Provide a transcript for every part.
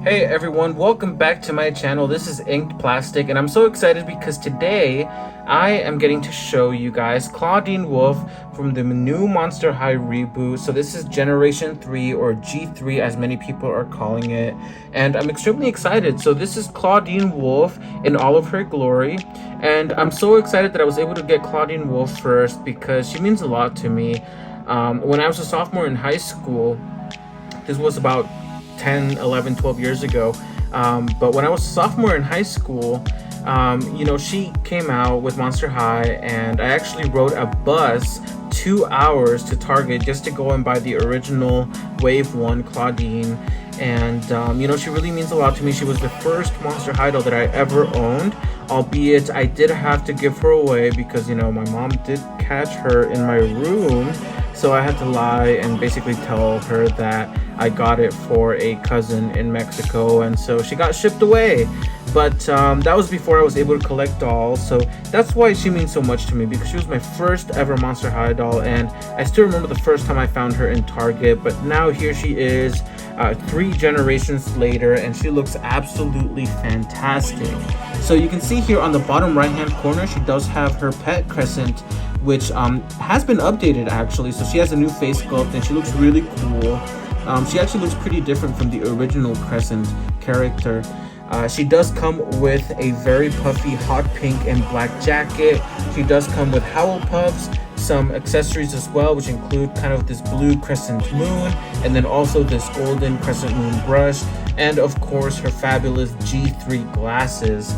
Hey everyone, welcome back to my channel. This is Inked Plastic, and I'm so excited because today I am getting to show you guys Clawdeen Wolf from the new Monster High reboot. So this is Generation 3 or G3 as many people are calling it, and I'm extremely excited. So this is Clawdeen Wolf in all of her glory, and I'm so excited that I was able to get Clawdeen Wolf first because she means a lot to me. When I was a sophomore in high school, this was about 10, 11, 12 years ago. But when I was a sophomore in high school, she came out with Monster High, and I actually rode a bus 2 hours to Target just to go and buy the original Wave 1 Clawdeen. And, she really means a lot to me. She was the first Monster High doll that I ever owned, albeit I did have to give her away because, my mom did catch her in my room. So I had to lie and basically tell her that I got it for a cousin in Mexico, and so she got shipped away. But that was before I was able to collect dolls, so that's why she means so much to me, because she was my first ever Monster High doll, and I still remember the first time I found her in Target. But now here she is, 3 generations later, and she looks absolutely fantastic. So you can see here on the bottom right hand corner, she does have her pet Crescent, which has been updated actually. So she has a new face sculpt and she looks really cool. She actually looks pretty different from the original Crescent character. She does come with a very puffy hot pink and black jacket. She does come with howl puffs, some accessories as well, which include kind of this blue crescent moon, and then also this golden crescent moon brush, and of course her fabulous G3 glasses.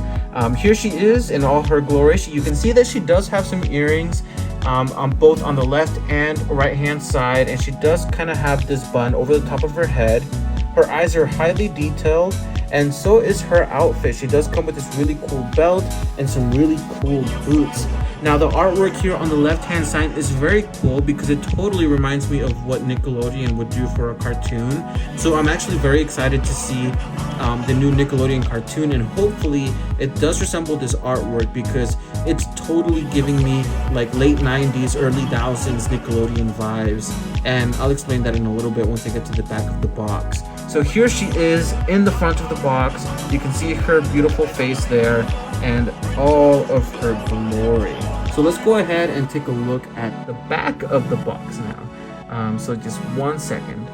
Here she is in all her glory. You can see that she does have some earrings on both on the left and right hand side, and she does kind of have this bun over the top of her head. Her eyes are highly detailed, and so is her outfit. She does come with this really cool belt and some really cool boots. Now the artwork here on the left hand side is very cool because it totally reminds me of what Nickelodeon would do for a cartoon. So I'm actually very excited to see the new Nickelodeon cartoon, and hopefully it does resemble this artwork because it's totally giving me like late 90s, early 2000s Nickelodeon vibes. And I'll explain that in a little bit once I get to the back of the box. So here she is in the front of the box. You can see her beautiful face there and all of her glory. So let's go ahead and take a look at the back of the box now. So just 1 second.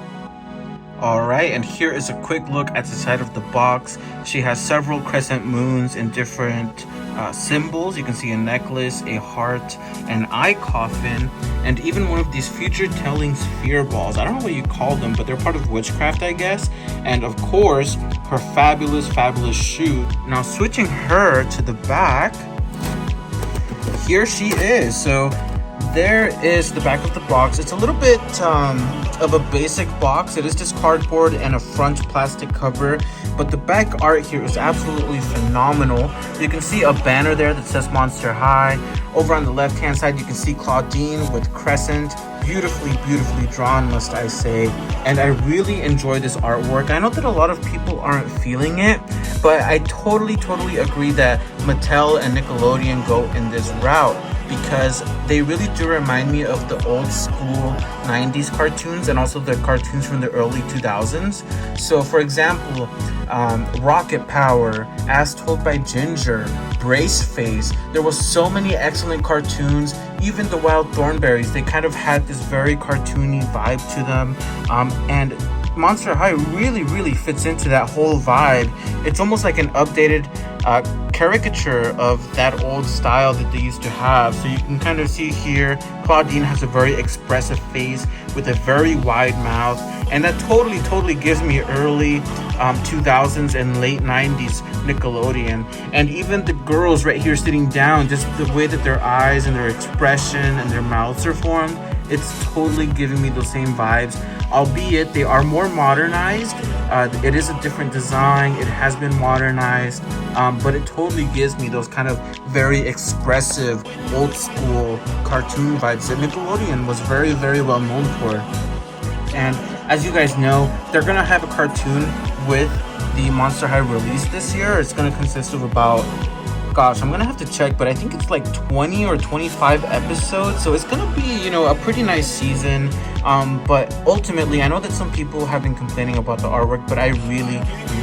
Alright, and here is a quick look at the side of the box. She has several crescent moons in different symbols. You can see a necklace, a heart, an eye coffin, and even one of these future-telling sphere balls. I don't know what you call them, but they're part of witchcraft, I guess. And of course, her fabulous shoe. Now switching her to the back, here she is. So there is the back of the box. It's a little bit of a basic box. It is just cardboard and a front plastic cover, but the back art here is absolutely phenomenal. You can see a banner there that says Monster High. Over on the left hand side you can see Clawdeen with Crescent. Beautifully drawn, must I say. And I really enjoy this artwork. I know that a lot of people aren't feeling it, but I totally agree that Mattel and Nickelodeon go in this route, because they really do remind me of the old school 90s cartoons and also the cartoons from the early 2000s. So for example, Rocket Power, As Told by Ginger, Brace Face. There was so many excellent cartoons. Even the Wild Thornberries, they kind of had this very cartoony vibe to them. And Monster High really fits into that whole vibe. It's almost like an updated caricature of that old style that they used to have. So you can kind of see here, Clawdeen has a very expressive face with a very wide mouth, and that totally gives me early 2000s and late 90s Nickelodeon. And even the girls right here sitting down, just the way that their eyes and their expression and their mouths are formed, it's totally giving me those same vibes, albeit they are more modernized. It is a different design, it has been modernized, but it totally gives me those kind of very expressive old school cartoon vibes that Nickelodeon was very well known for. And as you guys know, they're gonna have a cartoon with the Monster High release this year. It's gonna consist of about Gosh, I'm gonna have to check, but I think it's like 20 or 25 episodes, so it's gonna be, a pretty nice season. But ultimately, I know that some people have been complaining about the artwork, but I really,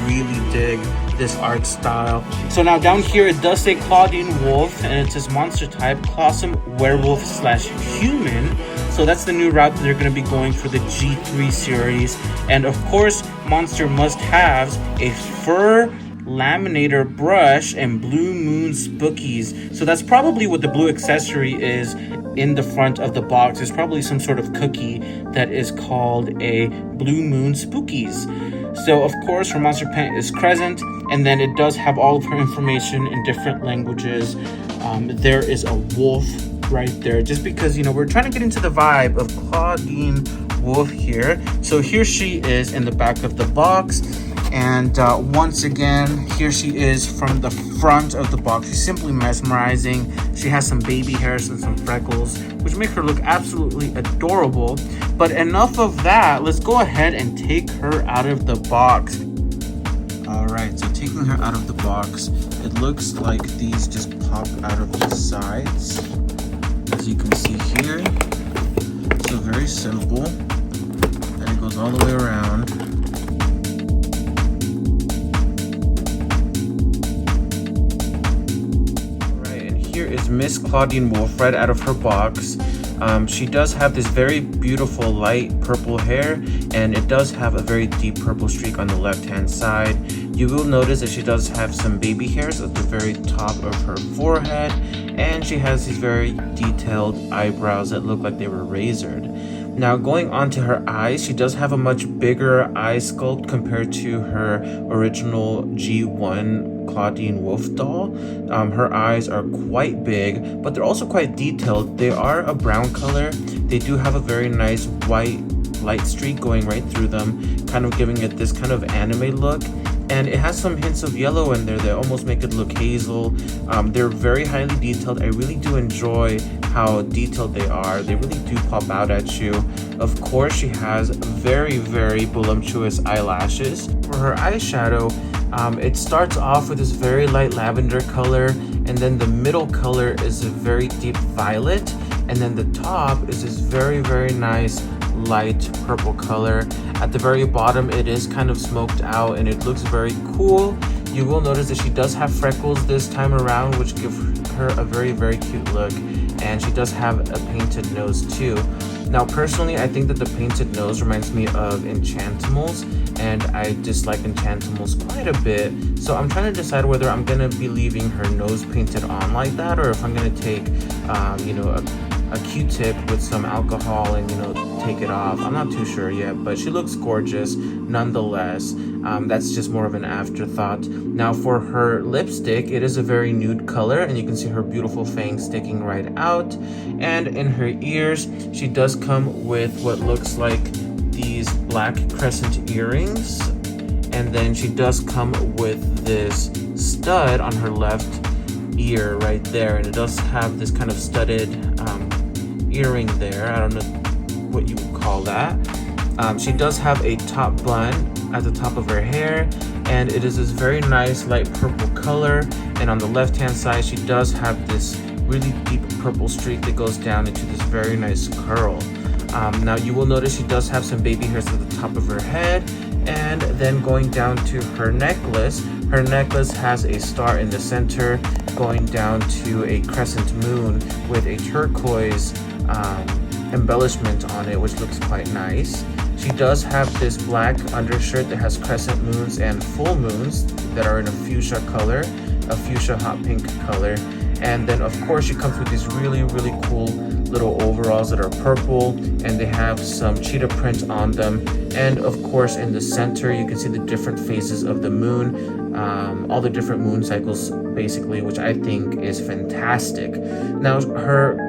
really dig this art style. So now down here, it does say Clawdeen Wolf, and it says monster type, Clawsome Werewolf / Human. So that's the new route that they're going to be going for the G3 series. And of course, monster must-haves: a fur laminator brush and blue moon spookies. So that's probably what the blue accessory is in the front of the box. It's probably some sort of cookie that is called a blue moon spookies. So of course her monster pen is Crescent, and then it does have all of her information in different languages. There is a wolf right there, just because we're trying to get into the vibe of Clawdeen Wolf here. So here she is in the back of the box, and once again, here she is from the front of the box. She's simply mesmerizing. She has some baby hairs and some freckles, which make her look absolutely adorable. But enough of that, let's go ahead and take her out of the box. Alright, so taking her out of the box, it looks like these just pop out of the sides, as you can see here. So very simple, and it goes all the way around. Here is Miss Clawdeen Wolf right out of her box. She does have this very beautiful light purple hair, and it does have a very deep purple streak on the left hand side. You will notice that she does have some baby hairs at the very top of her forehead, and she has these very detailed eyebrows that look like they were razored. Now going on to her eyes, she does have a much bigger eye sculpt compared to her original G1 Clawdeen Wolf doll. Her eyes are quite big, but they're also quite detailed. They are a brown color. They do have a very nice white light streak going right through them, kind of giving it this kind of anime look. And it has some hints of yellow in there that almost make it look hazel. They're very highly detailed. I really do enjoy how detailed they are. They really do pop out at you. Of course, she has very, very voluptuous eyelashes. For her eyeshadow, it starts off with this very light lavender color, and then the middle color is a very deep violet, and then the top is this very, very nice light purple color. At the very bottom, it is kind of smoked out, and it looks very cool. You will notice that she does have freckles this time around, which give her a very, very cute look, and she does have a painted nose too. Now personally, I think that the painted nose reminds me of Enchantimals, and I dislike Enchantimals quite a bit, so I'm trying to decide whether I'm gonna be leaving her nose painted on like that, or if I'm gonna take a Q-tip with some alcohol and take it off. I'm not too sure yet, but she looks gorgeous nonetheless. That's just more of an afterthought. Now for her lipstick, it is a very nude color, and you can see her beautiful fangs sticking right out. And in her ears, she does come with what looks like these black crescent earrings, and then she does come with this stud on her left ear right there, and it does have this kind of studded earring there. I don't know what you would call that. She does have a top bun at the top of her hair, and it is this very nice light purple color, and on the left hand side she does have this really deep purple streak that goes down into this very nice curl. Now you will notice she does have some baby hairs at the top of her head, and then going down to her necklace has a star in the center going down to a crescent moon with a turquoise embellishment on it, which looks quite nice. She does have this black undershirt that has crescent moons and full moons that are in a fuchsia color, a fuchsia hot pink color. And then of course she comes with these really, really cool little overalls that are purple, and they have some cheetah print on them. And of course in the center you can see the different phases of the moon, all the different moon cycles basically, which I think is fantastic. Now her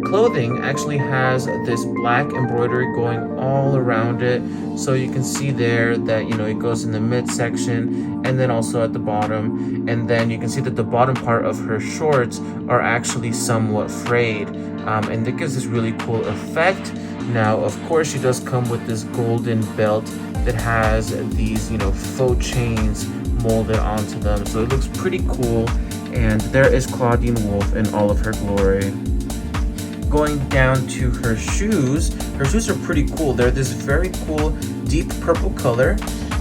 clothing actually has this black embroidery going all around it, so you can see there that it goes in the midsection and then also at the bottom, and then you can see that the bottom part of her shorts are actually somewhat frayed, and that gives this really cool effect. Now of course she does come with this golden belt that has these faux chains molded onto them, so it looks pretty cool. And there is Clawdeen Wolf in all of her glory. Going down to her shoes are pretty cool. They're this very cool deep purple color.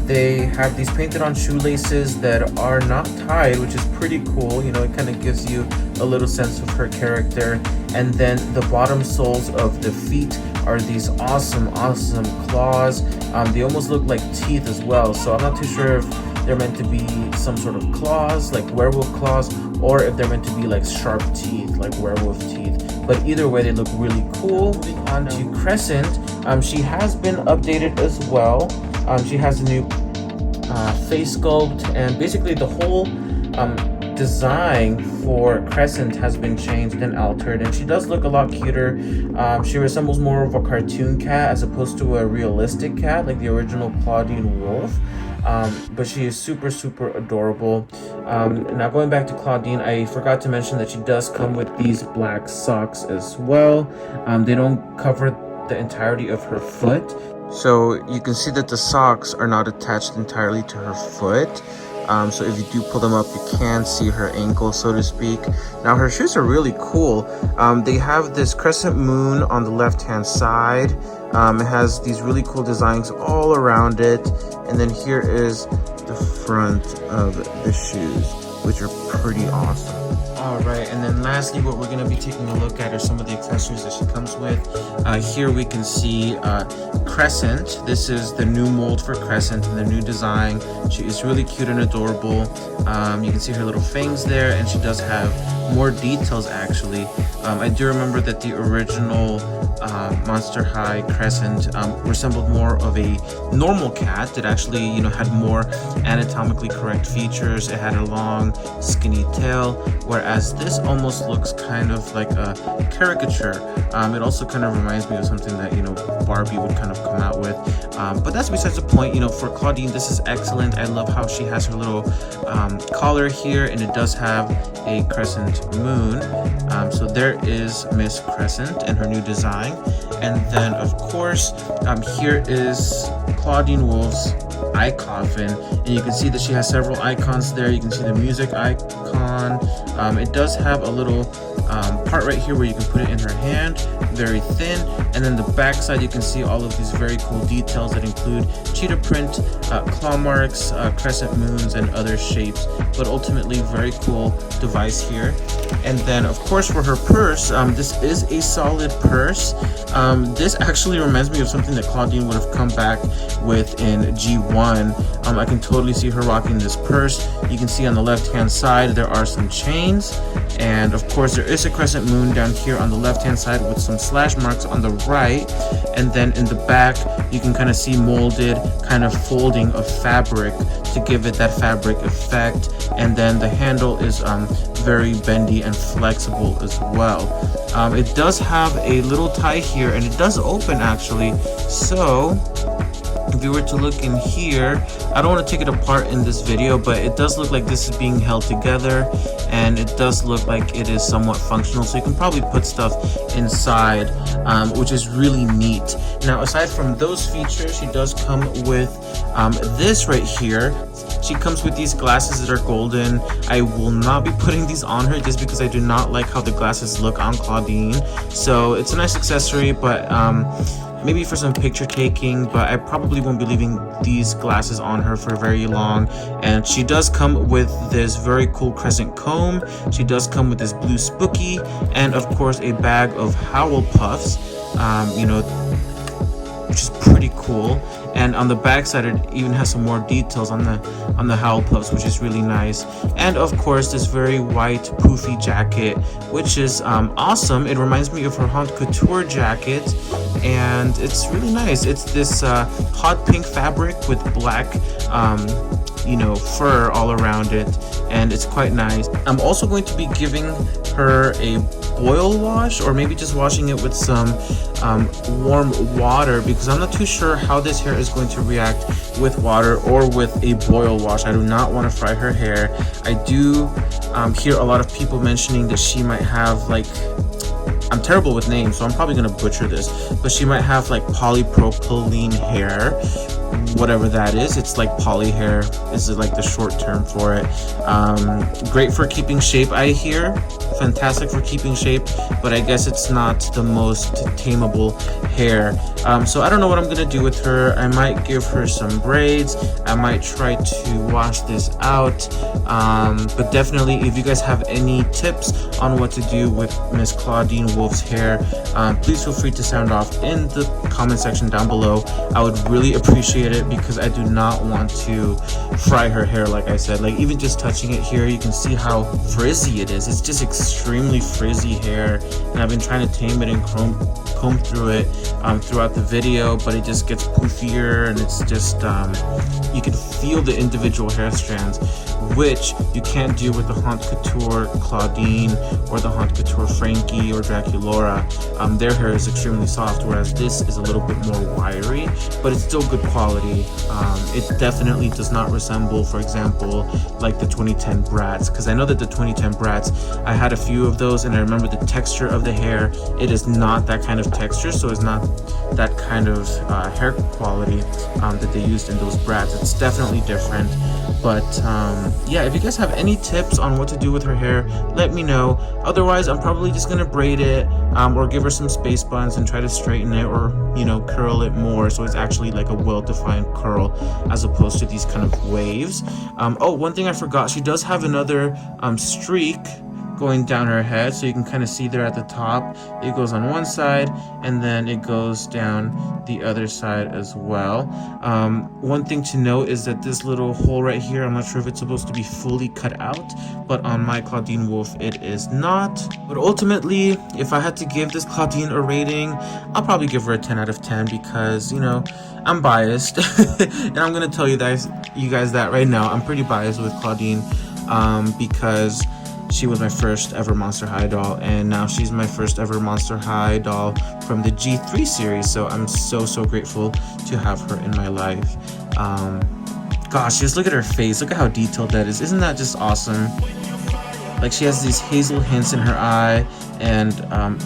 They have these painted on shoelaces that are not tied, which is pretty cool. You know, it kind of gives you a little sense of her character. And then the bottom soles of the feet are these awesome claws. They almost look like teeth as well. So I'm not too sure if they're meant to be some sort of claws, like werewolf claws, or if they're meant to be like sharp teeth, like werewolf teeth. But either way, they look really cool. Moving on to Crescent, she has been updated as well. She has a new face sculpt, and basically the whole design for Crescent has been changed and altered, and she does look a lot cuter. She resembles more of a cartoon cat as opposed to a realistic cat like the original Clawdeen Wolf. But she is super adorable. Now going back to Clawdeen, I forgot to mention that she does come with these black socks as well. They don't cover the entirety of her foot, so you can see that the socks are not attached entirely to her foot. So if you do pull them up, you can see her ankle, so to speak. Now her shoes are really cool. They have this crescent moon on the left hand side. It has these really cool designs all around it, and then here is the front of the shoes, which are pretty awesome. Alright, and then lastly, what we're going to be taking a look at are some of the accessories that she comes with. Here we can see Crescent. This is the new mold for Crescent and the new design. She is really cute and adorable. You can see her little fangs there, and she does have more details actually. I do remember that the original Monster High Crescent resembled more of a normal cat. It actually, you know, had more anatomically correct features. It had a long, skinny tail, whereas this almost looks kind of like a caricature. It also kind of reminds me of something that, you know, Barbie would kind of come out with. But that's besides the point. You know, for Clawdeen, this is excellent. I love how she has her little collar here, and it does have a crescent moon. So there is Miss Crescent and her new design. And then of course here is Clawdeen Wolf's eye coffin, and you can see that she has several icons there. You can see the music icon. It does have a little part right here where you can put it in her hand, very thin, and then the back side you can see all of these very cool details that include cheetah print, claw marks, crescent moons, and other shapes. But ultimately very cool device here. And then of course for her purse, this is a solid purse. This actually reminds me of something that Clawdeen would have come back with in G1. I can totally see her rocking this purse. You can see on the left hand side there are some chains, and of course there is a crescent moon down here on the left hand side with some slash marks on the right. And then in the back you can kind of see molded kind of folding of fabric to give it that fabric effect. And then the handle is very bendy and flexible as well. It does have a little tie here, and it does open actually. So if you were to look in here, I don't want to take it apart in this video, but it does look like this is being held together, and it does look like it is somewhat functional, so you can probably put stuff inside, which is really neat. Now aside from those features, she does come with this right here. She comes with these glasses that are golden. I will not be putting these on her just because I do not like how the glasses look on Clawdeen. So it's a nice accessory, but maybe for some picture taking, but I probably won't be leaving these glasses on her for very long. And she does come with this very cool crescent comb. She does come with this blue spooky, and of course a bag of Howl Puffs, you know, which is pretty cool. And on the back side it even has some more details on the Howl Puffs, which is really nice. And of course this very white poofy jacket, which is awesome. It reminds me of her Haute Couture jacket, and it's really nice. It's this hot pink fabric with black you know, fur all around it, and it's quite nice. I'm also going to be giving her a boil wash, or maybe just washing it with some warm water, because I'm not too sure how this hair is going to react with water or with a boil wash. I do not want to fry her hair. I do hear a lot of people mentioning that she might have, like, I'm terrible with names, so I'm probably gonna butcher this, but she might have like polypropylene hair, whatever that is. It's like poly hair is like the short term for it. Great for keeping shape, I hear. Fantastic for keeping shape, but I guess it's not the most tameable hair. So I don't know what I'm gonna do with her. I might give her some braids. I might try to wash this out. But definitely, if you guys have any tips on what to do with Miss Clawdeen Wolf's hair, please feel free to sound off in the comment section down below. I would really appreciate it because I do not want to fry her hair. Like I said, like even just touching it here, you can see how frizzy it is. It's just extremely frizzy hair, and I've been trying to tame it and comb through it throughout the video, but it just gets poofier, and it's just you can feel the individual hair strands, which you can't do with the Haute Couture Clawdeen or the Haute Couture Frankie or Draculaura. Their hair is extremely soft, whereas this is a little bit more wiry, but it's still good quality. It definitely does not resemble, for example, like the 2010 Brats, because I know that the 2010 Brats, I had a few of those, and I remember the texture of the hair. It is not that kind of texture, so it's not that kind of hair quality that they used in those Brats. It's definitely different. But yeah, if you guys have any tips on what to do with her hair, let me know. Otherwise, I'm probably just gonna braid it or give her some space buns and try to straighten it, or you know, curl it more so it's actually like a well-defined curl as opposed to these kind of waves. Oh, one thing I forgot, she does have another streak going down her head, so you can kind of see there at the top. It goes on one side and then it goes down the other side as well. One thing to note is that this little hole right here, I'm not sure if it's supposed to be fully cut out, but on my Clawdeen Wolf it is not. But ultimately, if I had to give this Clawdeen a rating, I'll probably give her a 10 out of 10 because, you know, I'm biased. And I'm gonna tell you guys that right now. I'm pretty biased with Clawdeen because she was my first ever Monster High doll, and now she's my first ever Monster High doll from the G3 series, so I'm so grateful to have her in my life. Gosh, just look at her face. Look at how detailed that is. Isn't that just awesome? Like, she has these hazel hints in her eye, and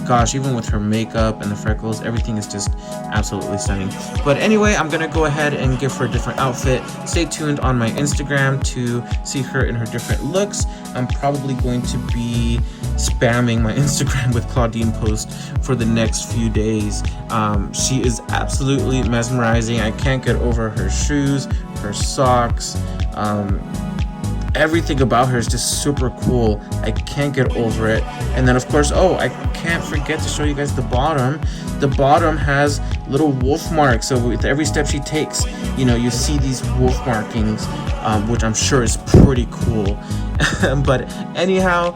gosh, even with her makeup and the freckles, everything is just absolutely stunning. But anyway, I'm gonna go ahead and give her a different outfit. Stay tuned on my Instagram to see her in her different looks. I'm probably going to be spamming my Instagram with Clawdeen posts for the next few days. She is absolutely mesmerizing. I can't get over her shoes, her socks, everything about her is just super cool. I can't get over it. And then of course, oh, I can't forget to show you guys the bottom. The bottom has little wolf marks, so with every step she takes, you know, you see these wolf markings, which I'm sure is pretty cool. But anyhow,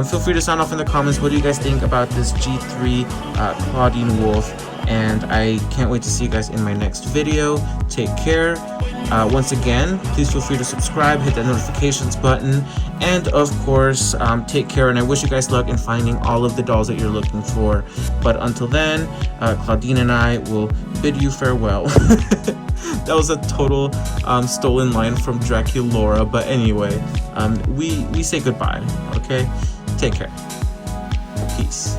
feel free to sound off in the comments. What do you guys think about this G3 Clawdeen Wolf? And I can't wait to see you guys in my next video. Take care. Once again, please feel free to subscribe, hit that notifications button, and of course, take care, and I wish you guys luck in finding all of the dolls that you're looking for. But until then, Clawdeen and I will bid you farewell. That was a total stolen line from Draculaura, but anyway, we say goodbye, okay? Take care. Peace.